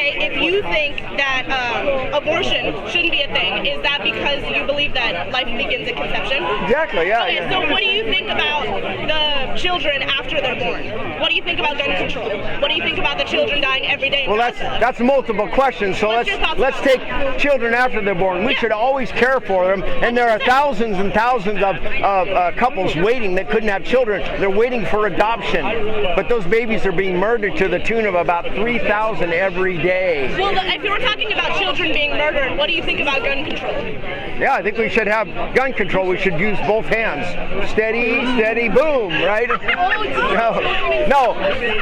say, if you think that abortion shouldn't be a thing, is that because you believe that life begins at conception? Exactly, yeah. Okay, so what do you think about the children after they're born? What do you think about gun control? What do you think about the children dying every day? Well, that's multiple questions. So let's take children after they're born. We should always care for them, and there are thousands and thousands of couples waiting that couldn't have children. They're waiting for adoption, but those babies are being murdered to the tune of about 3,000 every day. Well, if you were talking about children being murdered, what do you think about gun control? Yeah, I think we should have gun control. We should use both hands. Steady, steady, boom, right? No.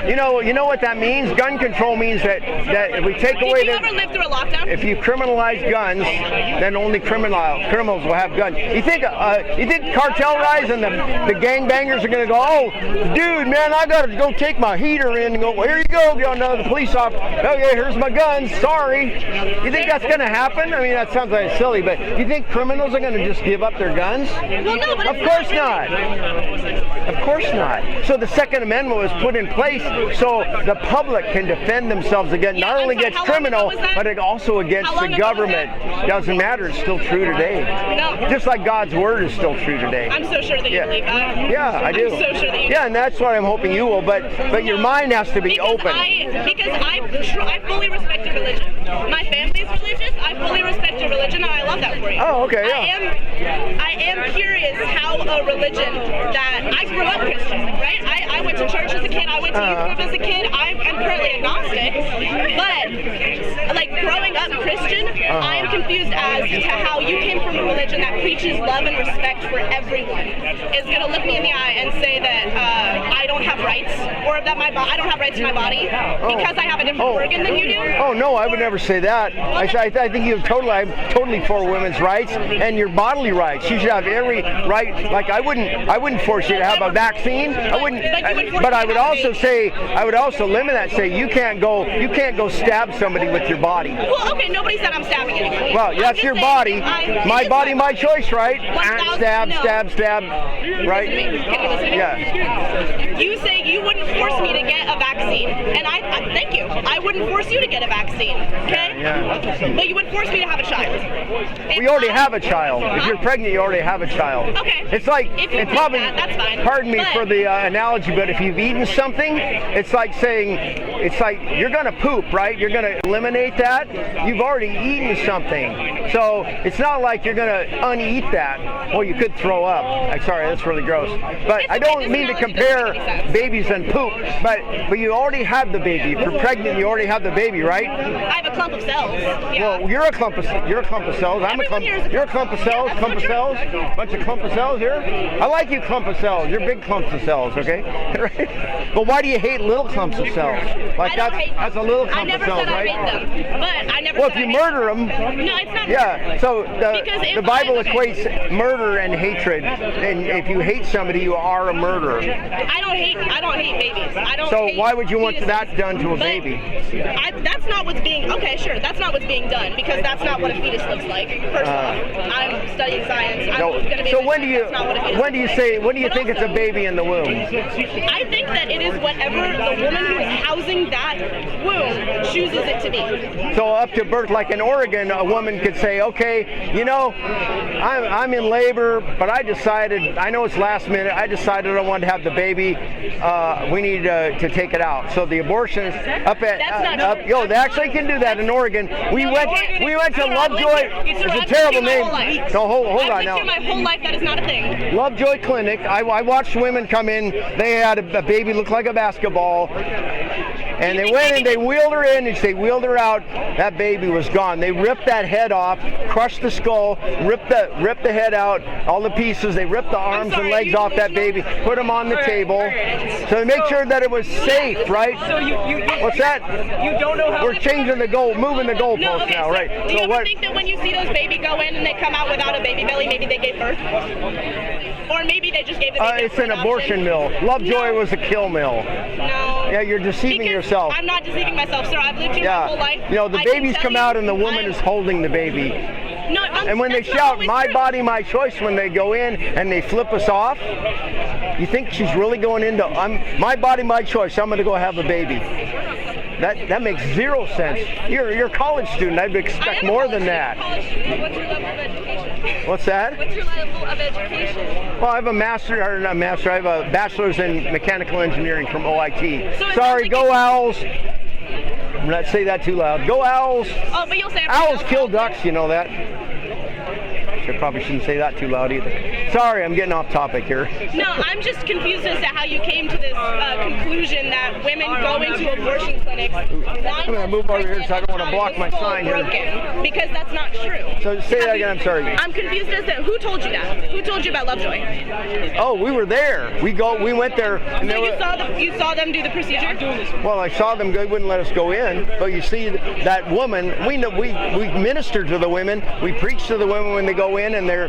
You know what that means? Gun control means that if we take away Did you ever live through a lockdown? If you criminalize guns, then only criminals will have guns. You think cartel guys and the gangbangers are going to go, oh, dude, man, I got to go take my heater in and go, well, here you go, the police officer. Okay, here's my guns. Sorry. You think that's going to happen? I mean, that sounds like silly, but you think criminals are going to just give up their guns? Well, no, but of course not. Of course not. So the Second Amendment was put in place so the public can defend themselves against not only against criminal, but also against the government. Doesn't matter. It's still true today. No. Just like God's word is still true today. I'm so sure that you believe that. Yeah, I do. I'm so sure that you do. Yeah, and that's what I'm hoping you will. But your mind has to be open. Because I fully respect your religion. My family's religious. I fully respect your religion, and I love that for you. Oh, okay. Yeah. I am curious how a religion that I grew up Christian, right? I went to church as a kid. I went to youth group as a kid. I'm currently agnostic, but like growing up Christian, I am confused as to how you came from a religion that preaches love and respect for everyone is going to look me in the eye and say that I don't have rights, or that I don't have rights to my body because I have a different organ than you do. Oh no, I would never say that. I think I'm totally for women's rights and your bodily rights. You should have every right. Like I wouldn't force you to have a vaccine. But I would also limit that. Say you can't go stab somebody with your body. Well, okay, nobody said I'm stabbing anybody. Well, that's your body. My body, my choice, right? Stab, right? Can you listen to me? Yeah. You say you wouldn't force me to get a vaccine, and I thank you. I wouldn't force you to get a vaccine, okay? Yeah. But you would force me to have a child. We already have a child. If you're pregnant, you already have a child. Okay. It's like, if probably that's fine. Pardon me for the analogy, but if you've eaten something, it's like you're gonna poop, right? You're gonna eliminate that. You've already eaten something, so it's not like you're gonna uneat that. Well, you could throw up. I'm sorry, that's really gross. But I don't mean to compare babies and poop. But you already have the baby. If you're pregnant, you already have the baby, right? I have a clump of cells. Yeah. Well, you're a clump of cells. You're a clump of cells. You're a clump of cells. Clump of cells. Bunch of clump of cells here. I like you, clump of cells. You're big clumps of cells, okay? Right? But why do you hate little clumps of cells? Like that's a little clump of cells, right? I never said I hate them, but I never. Well, if you murder them. No, it's not. Yeah. So the Bible equates murder and hatred, and if you hate somebody, you are a murderer. I don't hate babies. So why would you want that done to a baby? That's not what's being. Okay, sure. That's not what's being done because that's not what a fetus looks like. First of all, I'm studying science. So when do you think it's a baby in the womb? I think that it is whatever the woman who is housing that womb chooses it to be. So up to birth, like in Oregon, a woman could say, okay, I'm in labor, but I know it's last minute, I decided I wanted to have the baby, we need to take it out. So the abortion they actually can do that in Oregon. We went to Lovejoy. It's a terrible name. No, hold on now. My whole life, that is not a thing. Lovejoy Clinic. I watched women come in. They had a baby look like a basketball. And they went and they wheeled her in and they wheeled her out. That baby was gone. They ripped that head off, crushed the skull, ripped the head out, all the pieces. They ripped the arms and legs off that baby, put them on the table. So to make sure that it was safe, right? So you What's that? You don't know how we're changing the goal, moving the goalpost now, right? Do you ever think that when you see those babies go in and they come out without a baby belly, maybe they gave birth? Or maybe they just gave the baby It's an abortion mill. Lovejoy was a kill mill. No. Yeah, you're deceiving yourself. I'm not deceiving myself, sir. I've lived here my whole life. The babies come out and the woman is holding the baby. No, and when they shout, my body, my choice, when they go in and they flip us off, you think she's really going into, my body, my choice, I'm going to go have a baby. That makes zero sense. You're a college student. I'd I expect am a more college than that. student. What's your level of education? What's that? What's your level of education? Well, I have a I have a bachelor's in mechanical engineering from OIT. So it Sorry, sounds go like Owls. I'm not say that too loud. Go Owls. Oh, but you'll say everything Owls else kill out there. ducks, you know that? I probably shouldn't say that too loud either. Sorry, I'm getting off topic here. No, I'm just confused as to how you came to this conclusion that women go into abortion clinics. I'm gonna move over here so I don't wanna block my sign here. broken, because that's not true. So say that again, I'm sorry. I'm confused as to who told you that? Who told you about Lovejoy? Oh, we were there. We went there. And So there you saw them do the procedure? well, I saw them. They wouldn't let us go in. But you see that woman. We minister to the women. We preach to the women when they go in, and their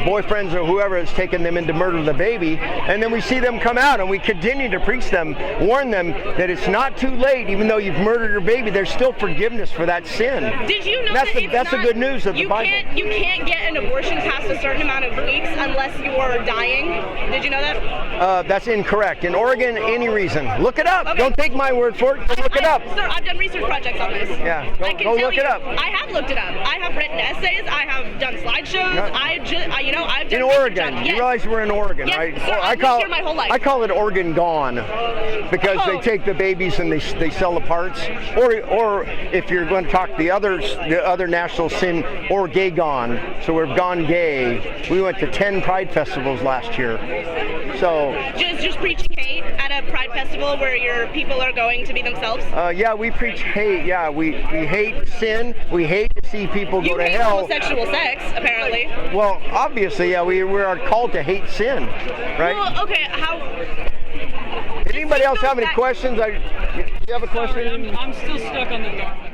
boyfriends or whoever has taken them in to murder the baby. And then we see them come out, and we continue to preach them, warn them that it's not too late. Even though you've murdered your baby, there's still forgiveness for that sin. Did you know That's that that's the good news of the you Bible. You can't get an abortion past a certain amount of weeks unless you're dying? Did you know that? That's incorrect. In Oregon, any reason. Look it up. Okay. Don't take my word for it. But look it up. Sir, I've done research projects on this. Yeah, I can go tell look you, it up. I have looked it up. I have written essays. I have done slideshows. No. I've done In research Oregon. on- You yes. realize we're in Oregon, Yes, right? sir, I've lived here my whole life. I call it Oregon gone because they Oh. take the babies and they sell the parts. Or if you're going to talk the other national sin, or gay gone. So we've gone gay. We went to 10 Pride festivals last year. So Just preaching hate at a pride festival where your people are going to be themselves. yeah, we preach hate. Yeah, we hate sin. We hate to see people go You to hate hell. homosexual sex, apparently. Well, obviously, yeah, we are called to hate sin, right? Well, okay, how? Anybody else have any questions? You have a question? I'm still stuck on the Dharma.